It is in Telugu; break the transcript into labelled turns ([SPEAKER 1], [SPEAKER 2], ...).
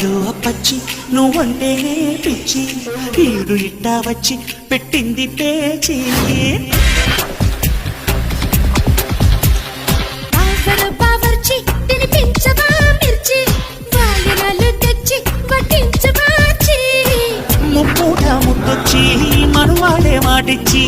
[SPEAKER 1] వాడు అప్పచ్చి నువ్వంటేనే పిచ్చి ఈడు ఇట్టా వచ్చి పెట్టింది పేచి ముప్పూట ముద్దొచ్చి మనువాడే మాటిచ్చి